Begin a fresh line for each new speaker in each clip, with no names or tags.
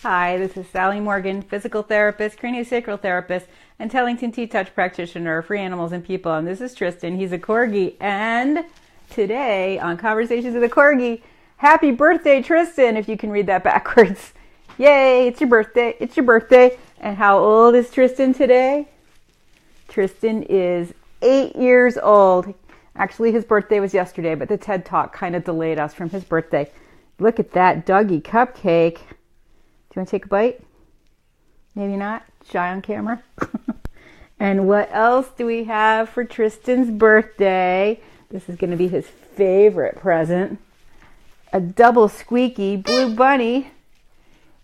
Hi, this is Sally Morgan, physical therapist, craniosacral therapist, and Tellington T-Touch practitioner for animals and people. And this is Trystan. He's a Corgi. And today on Conversations with a Corgi, happy birthday, Trystan, if you can read that backwards. Yay, it's your birthday. It's your birthday. And how old is Trystan today? Trystan is 8 years old. Actually, his birthday was yesterday, but the TED Talk kind of delayed us from his birthday. Look at that doggy cupcake. Do you want to take a bite? Maybe not. Shy on camera. And what else do we have for Trystan's birthday? This is going to be his favorite present. A double squeaky blue bunny.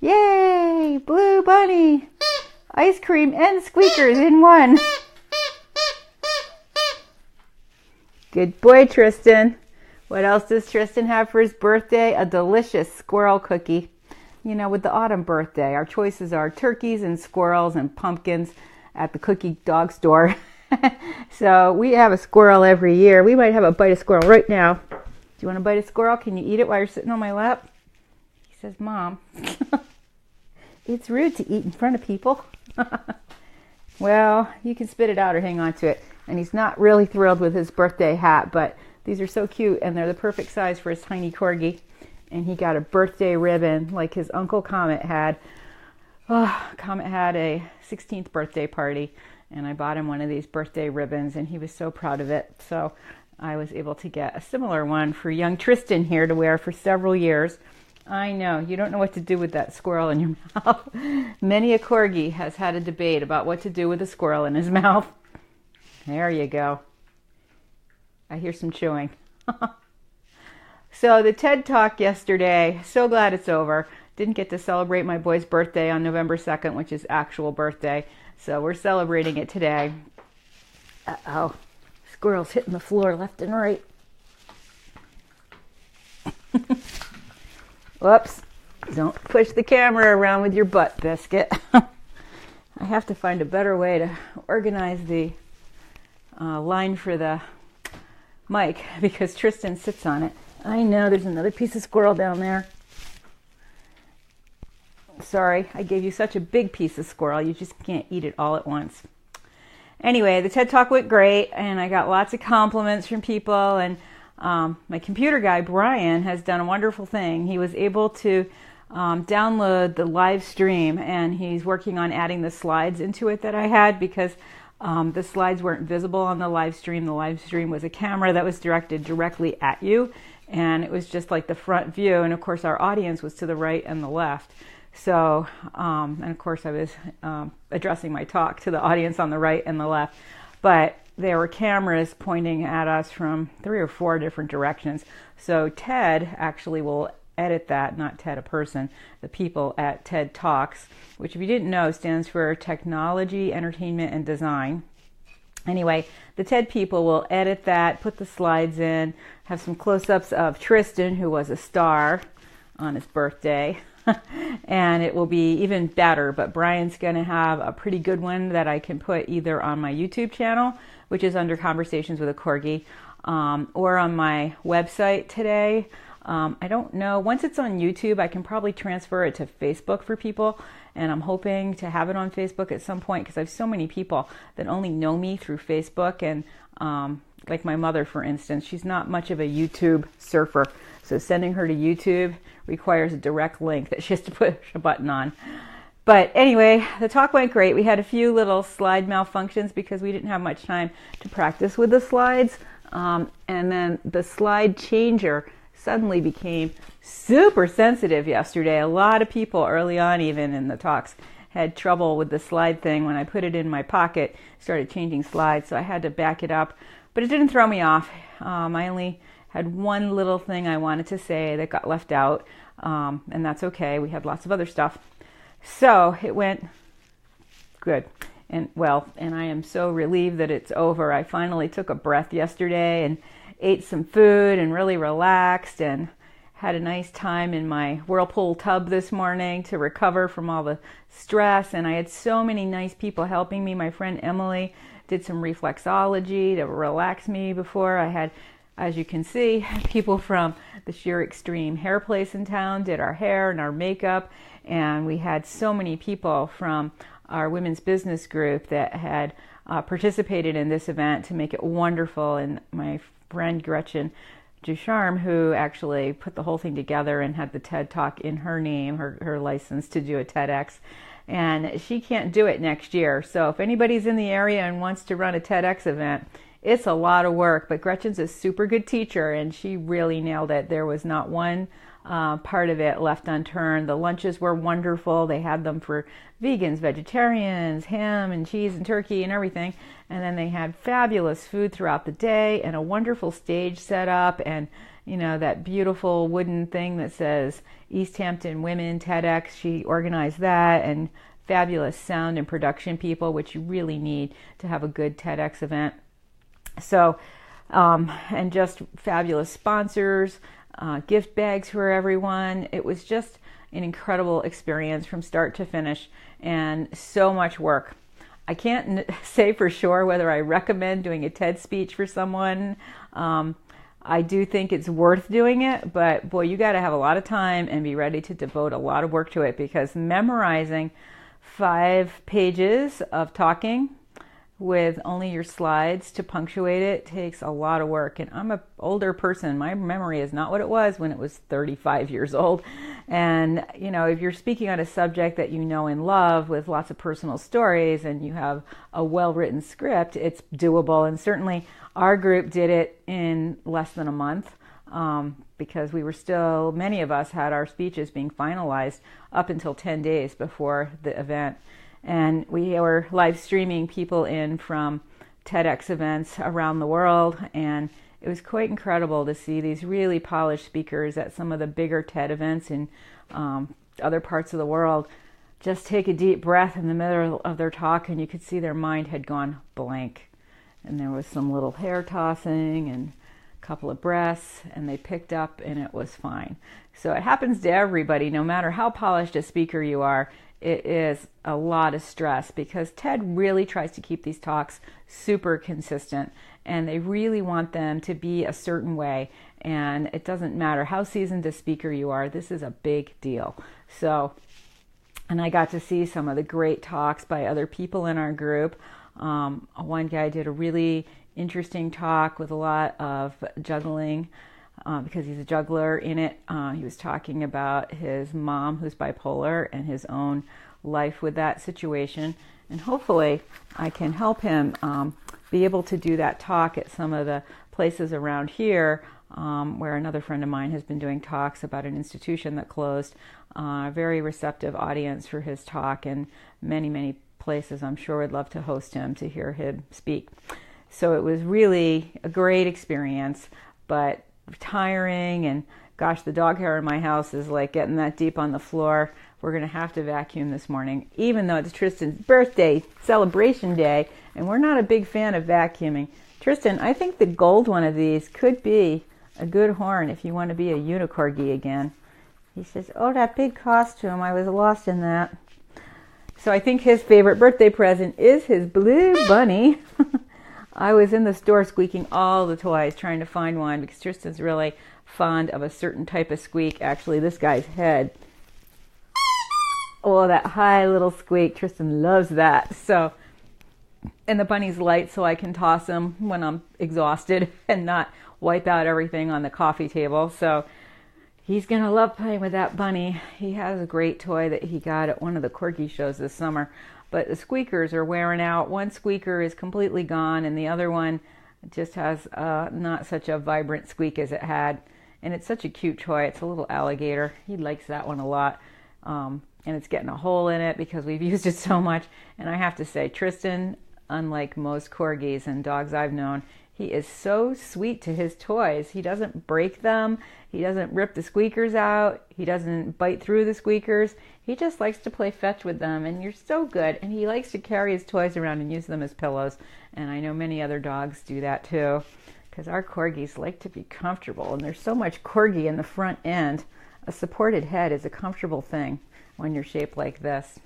Yay! Blue bunny! Ice cream and squeakers in one. Good boy, Trystan. What else does Trystan have for his birthday? A delicious squirrel cookie. You know, with the autumn birthday, our choices are turkeys and squirrels and pumpkins at the cookie dog store. So we have a squirrel every year. We might have a bite of squirrel right now. Do you want to bite a squirrel? Can you eat it while you're sitting on my lap? He says, Mom. It's rude to eat in front of people. Well, you can spit it out or hang on to it. And he's not really thrilled with his birthday hat, but these are so cute and they're the perfect size for his tiny Corgi. And he got a birthday ribbon like his Uncle Comet had. Oh, Comet had a 16th birthday party, and I bought him one of these birthday ribbons, and he was so proud of it. So I was able to get a similar one for young Trystan here to wear for several years. I know, you don't know what to do with that squirrel in your mouth. Many a Corgi has had a debate about what to do with a squirrel in his mouth. There you go. I hear some chewing. So the TED Talk yesterday, so glad it's over. Didn't get to celebrate my boy's birthday on November 2nd, which is actual birthday. So we're celebrating it today. Uh-oh. Squirrels hitting the floor left and right. Whoops. Don't push the camera around with your butt, Biscuit. I have to find a better way to organize the line for the mic because Trystan sits on it. I know there's another piece of squirrel down there. Sorry, I gave you such a big piece of squirrel. You just can't eat it all at once. Anyway, the TED Talk went great, and I got lots of compliments from people. And my computer guy, Brian, has done a wonderful thing. He was able to download the live stream, and he's working on adding the slides into it that I had because the slides weren't visible on the live stream. The live stream was a camera that was directed directly at you. And it was just like the front view. And of course, our audience was to the right and the left. So, and of course, I was addressing my talk to the audience on the right and the left. But there were cameras pointing at us from 3 or 4 different directions. So Ted actually will edit that, not Ted a person, the people at TED Talks, which if you didn't know stands for Technology, Entertainment, and Design. Anyway, the TED people will edit that, put the slides in, have some close-ups of Trystan, who was a star on his birthday, and it will be even better, but Brian's going to have a pretty good one that I can put either on my YouTube channel, which is under Conversations with a Corgi, or on my website today. I don't know. Once it's on YouTube, I can probably transfer it to Facebook for people, and I'm hoping to have it on Facebook at some point because I have so many people that only know me through Facebook, and like my mother, for instance, she's not much of a YouTube surfer, so sending her to YouTube requires a direct link that she has to push a button on. But anyway, the talk went great. We had a few little slide malfunctions because we didn't have much time to practice with the slides, and then the slide changer suddenly became super sensitive yesterday. A lot of people early on, even in the talks, had trouble with the slide thing. When I put it in my pocket, started changing slides, so I had to back it up. But it didn't throw me off. I only had one little thing I wanted to say that got left out, and that's okay. We had lots of other stuff. So it went good. And I am so relieved that it's over. I finally took a breath yesterday and ate some food and really relaxed and had a nice time in my whirlpool tub this morning to recover from all the stress. And I had so many nice people helping me. My friend Emily did some reflexology to relax me before. I had as you can see, people from the Sheer Extreme hair place in town did our hair and our makeup, and we had so many people from our women's business group that had participated in this event to make it wonderful. And my friend Gretchen Ducharme, who actually put the whole thing together and had the TED Talk in her name, her license to do a TEDx, and she can't do it next year. So if anybody's in the area and wants to run a TEDx event, it's a lot of work, but Gretchen's a super good teacher, and she really nailed it. There was not one part of it left unturned. The lunches were wonderful. They had them for vegans, vegetarians, ham and cheese and turkey and everything. And then they had fabulous food throughout the day and a wonderful stage set up, and that beautiful wooden thing that says East Hampton Women TEDx. She organized that, and fabulous sound and production people, which you really need to have a good TEDx event. So, and just fabulous sponsors, gift bags for everyone. It was just an incredible experience from start to finish, and so much work. I can't say for sure whether I recommend doing a TED speech for someone. I do think it's worth doing it, but boy, you got to have a lot of time and be ready to devote a lot of work to it, because memorizing 5 pages of talking with only your slides to punctuate it takes a lot of work. And I'm an older person. My memory is not what it was when it was 35 years old. And, if you're speaking on a subject that you know and love with lots of personal stories and you have a well-written script, it's doable. And certainly our group did it in less than a month, because many of us had our speeches being finalized up until 10 days before the event. And we were live streaming people in from TEDx events around the world, and it was quite incredible to see these really polished speakers at some of the bigger TED events in other parts of the world just take a deep breath in the middle of their talk, and you could see their mind had gone blank. And there was some little hair tossing and a couple of breaths, and they picked up, and it was fine. So it happens to everybody, no matter how polished a speaker you are. It is a lot of stress, because TED really tries to keep these talks super consistent, and they really want them to be a certain way. And it doesn't matter how seasoned a speaker you are, this is a big deal. So, and I got to see some of the great talks by other people in our group. One guy did a really interesting talk with a lot of juggling, because he's a juggler in it. He was talking about his mom who's bipolar and his own life with that situation. And hopefully I can help him be able to do that talk at some of the places around here, where another friend of mine has been doing talks about an institution that closed. A very receptive audience for his talk, and many, many places I'm sure would love to host him to hear him speak. So it was really a great experience, but tiring, and gosh, the dog hair in my house is like getting that deep on the floor. We're going to have to vacuum this morning, even though it's Tristan's birthday celebration day, and we're not a big fan of vacuuming. Trystan, I think the gold one of these could be a good horn if you want to be a unicorgi again. He says, oh, that big costume, I was lost in that. So I think his favorite birthday present is his blue bunny. I was in the store squeaking all the toys trying to find one, because Tristan's really fond of a certain type of squeak. Actually, this guy's head. Oh, that high little squeak. Trystan loves that. So, and the bunny's light, so I can toss him when I'm exhausted and not wipe out everything on the coffee table. So he's going to love playing with that bunny. He has a great toy that he got at one of the Corgi shows this summer. But the squeakers are wearing out. One squeaker is completely gone, and the other one just has not such a vibrant squeak as it had. And it's such a cute toy. It's a little alligator. He likes that one a lot. And it's getting a hole in it because we've used it so much. And I have to say, Trystan, unlike most corgis and dogs I've known, he is so sweet to his toys. He doesn't break them. He doesn't rip the squeakers out. He doesn't bite through the squeakers. He just likes to play fetch with them, and you're so good. And he likes to carry his toys around and use them as pillows. And I know many other dogs do that too, because our corgis like to be comfortable, and there's so much corgi in the front end. A supported head is a comfortable thing when you're shaped like this.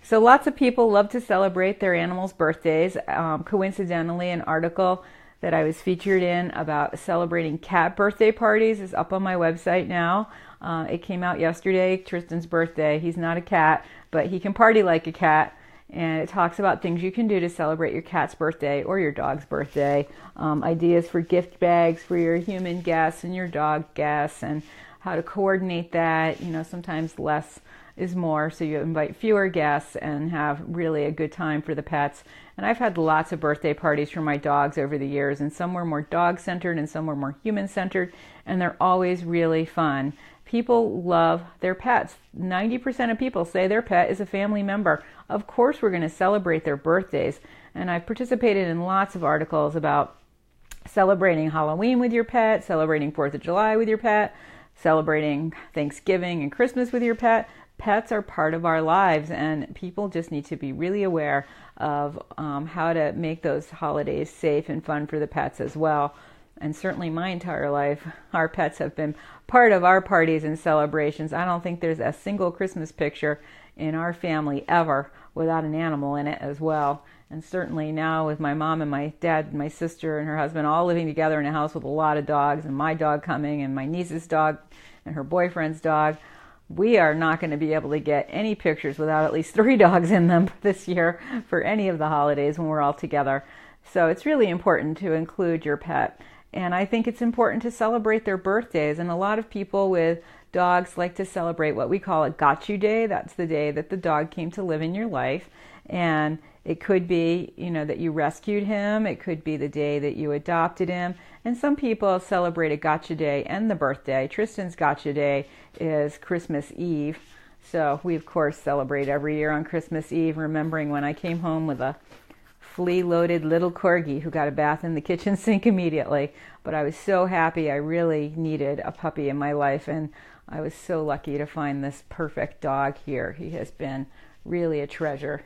So lots of people love to celebrate their animals' birthdays. Coincidentally, an article that I was featured in about celebrating cat birthday parties is up on my website now. It came out yesterday, Tristan's birthday. He's not a cat, but he can party like a cat. And it talks about things you can do to celebrate your cat's birthday or your dog's birthday. Ideas for gift bags for your human guests and your dog guests, and how to coordinate that. Sometimes less is more, so you invite fewer guests and have really a good time for the pets. And I've had lots of birthday parties for my dogs over the years, and some were more dog-centered and some were more human-centered, and they're always really fun. People love their pets. 90% of people say their pet is a family member. Of course we're going to celebrate their birthdays. And I've participated in lots of articles about celebrating Halloween with your pet, celebrating 4th of July with your pet, celebrating Thanksgiving and Christmas with your pet. Pets are part of our lives, and people just need to be really aware of how to make those holidays safe and fun for the pets as well. And certainly my entire life, our pets have been part of our parties and celebrations. I don't think there's a single Christmas picture in our family ever without an animal in it as well. And certainly now with my mom and my dad and my sister and her husband all living together in a house with a lot of dogs, and my dog coming and my niece's dog and her boyfriend's dog, we are not going to be able to get any pictures without at least 3 dogs in them this year for any of the holidays when we're all together. So it's really important to include your pet. And I think it's important to celebrate their birthdays. And a lot of people with dogs like to celebrate what we call a got you day. That's the day that the dog came to live in your life. And it could be, that you rescued him. It could be the day that you adopted him. And some people celebrate a gotcha day and the birthday. Tristan's gotcha day is Christmas Eve. So we, of course, celebrate every year on Christmas Eve, remembering when I came home with a flea-loaded little Corgi who got a bath in the kitchen sink immediately. But I was so happy. I really needed a puppy in my life, and I was so lucky to find this perfect dog here. He has been really a treasure.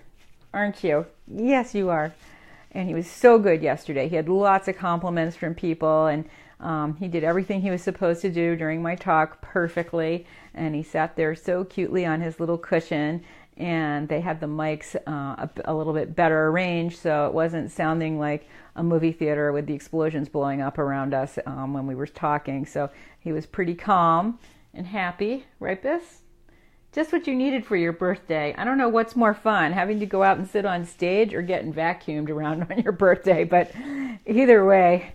Aren't you? Yes, you are. And he was so good yesterday. He had lots of compliments from people, and he did everything he was supposed to do during my talk perfectly. And he sat there so cutely on his little cushion, and they had the mics a little bit better arranged, so it wasn't sounding like a movie theater with the explosions blowing up around us when we were talking. So he was pretty calm and happy, right, Biss? Just what you needed for your birthday. I don't know what's more fun, having to go out and sit on stage or getting vacuumed around on your birthday, but either way,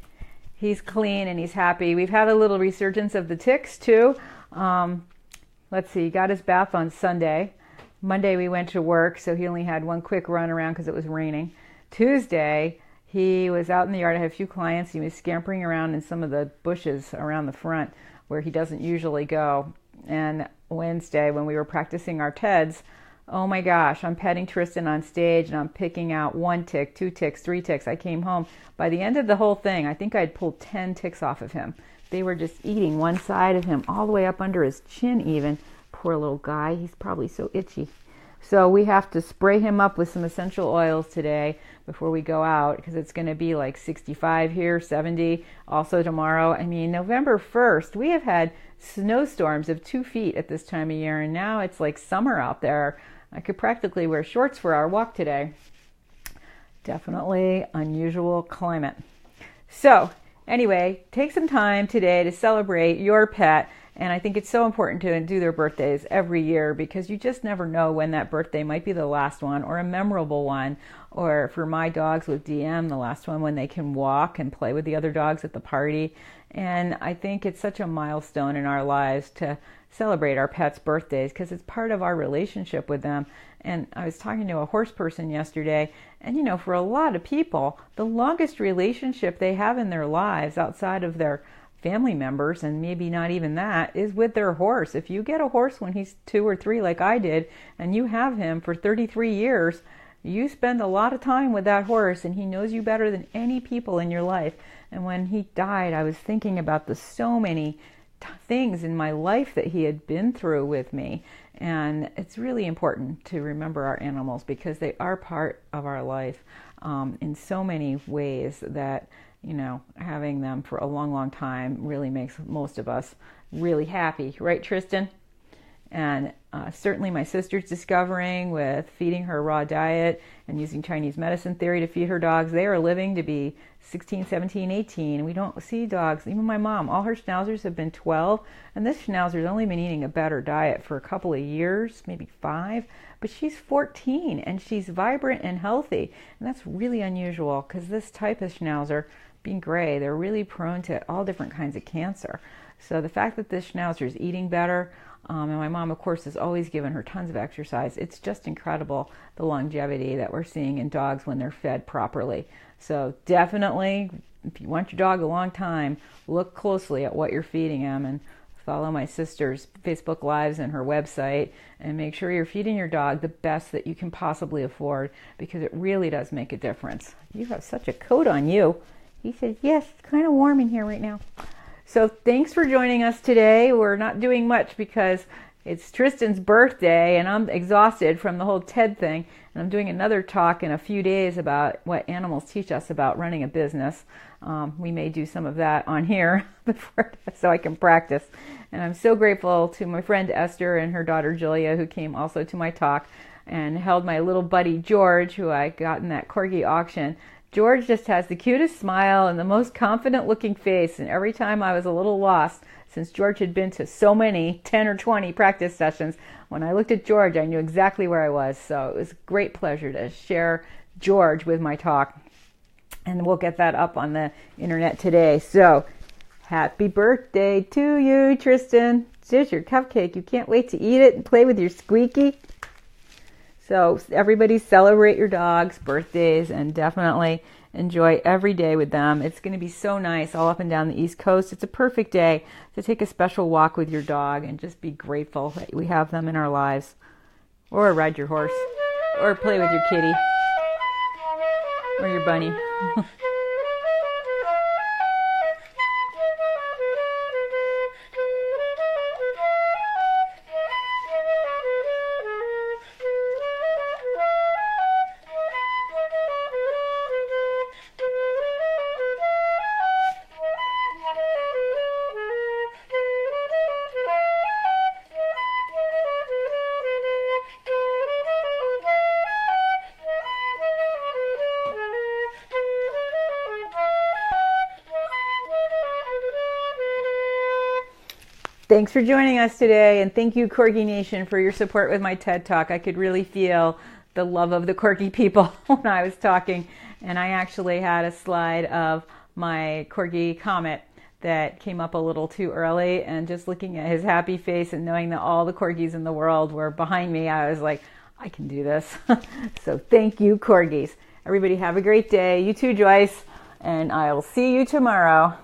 he's clean and he's happy. We've had a little resurgence of the ticks too. Let's see, he got his bath on Sunday. Monday we went to work, so he only had one quick run around because it was raining. Tuesday, he was out in the yard. I had a few clients. He was scampering around in some of the bushes around the front where he doesn't usually go. And Wednesday, when we were practicing our TEDs, oh my gosh, I'm petting Trystan on stage and I'm picking out 1 tick, 2 ticks, 3 ticks. I came home. By the end of the whole thing, I think I'd pulled 10 ticks off of him. They were just eating one side of him, all the way up under his chin even. Poor little guy. He's probably so itchy. So we have to spray him up with some essential oils today before we go out, because it's going to be like 65 here, 70 also tomorrow. I mean, November 1st, we have had snowstorms of 2 feet at this time of year, and now it's like summer out there. I could practically wear shorts for our walk today. Definitely unusual climate. So anyway, take some time today to celebrate your pet. And I think it's so important to do their birthdays every year, because you just never know when that birthday might be the last one, or a memorable one. Or for my dogs with DM, the last one when they can walk and play with the other dogs at the party. And I think it's such a milestone in our lives to celebrate our pets' birthdays, because it's part of our relationship with them. And I was talking to a horse person yesterday, and for a lot of people, the longest relationship they have in their lives outside of their family members, and maybe not even that, is with their horse. If you get a horse when he's 2 or 3 like I did, and you have him for 33 years, you spend a lot of time with that horse, and he knows you better than any people in your life. And when he died, I was thinking about the so many things in my life that he had been through with me. And it's really important to remember our animals, because they are part of our life in so many ways that having them for a long, long time really makes most of us really happy. Right, Trystan? And certainly my sister's discovering with feeding her raw diet and using Chinese medicine theory to feed her dogs. They are living to be 16, 17, 18. And we don't see dogs, even my mom, all her schnauzers have been 12. And this schnauzer's only been eating a better diet for a couple of years, maybe 5. But she's 14 and she's vibrant and healthy. And that's really unusual because this type of schnauzer, being gray, they're really prone to all different kinds of cancer. So the fact that this schnauzer is eating better, and my mom, of course, has always given her tons of exercise. It's just incredible, the longevity that we're seeing in dogs when they're fed properly. So definitely, if you want your dog a long time, look closely at what you're feeding him and follow my sister's Facebook Lives and her website and make sure you're feeding your dog the best that you can possibly afford, because it really does make a difference. You have such a coat on you. He says, yes, it's kind of warm in here right now. So thanks for joining us today. We're not doing much because it's Trystan's birthday and I'm exhausted from the whole TED thing. And I'm doing another talk in a few days about what animals teach us about running a business. We may do some of that on here before, so I can practice. And I'm so grateful to my friend Esther and her daughter Julia, who came also to my talk and held my little buddy George, who I got in that Corgi auction. George just has the cutest smile and the most confident looking face, and every time I was a little lost, since George had been to so many 10 or 20 practice sessions, when I looked at George I knew exactly where I was. So it was a great pleasure to share George with my talk, and we'll get that up on the internet today. So happy birthday to you, Trystan. There's your cupcake. You can't wait to eat it and play with your squeaky. So everybody celebrate your dog's birthdays and definitely enjoy every day with them. It's going to be so nice all up and down the East Coast. It's a perfect day to take a special walk with your dog and just be grateful that we have them in our lives. Or ride your horse. Or play with your kitty. Or your bunny. Thanks for joining us today, and thank you, Corgi Nation, for your support with my TED Talk. I could really feel the love of the Corgi people when I was talking, and I actually had a slide of my Corgi Comet that came up a little too early, and just looking at his happy face and knowing that all the Corgis in the world were behind me, I was like, I can do this. So thank you, Corgis. Everybody have a great day. You too, Joyce, and I'll see you tomorrow.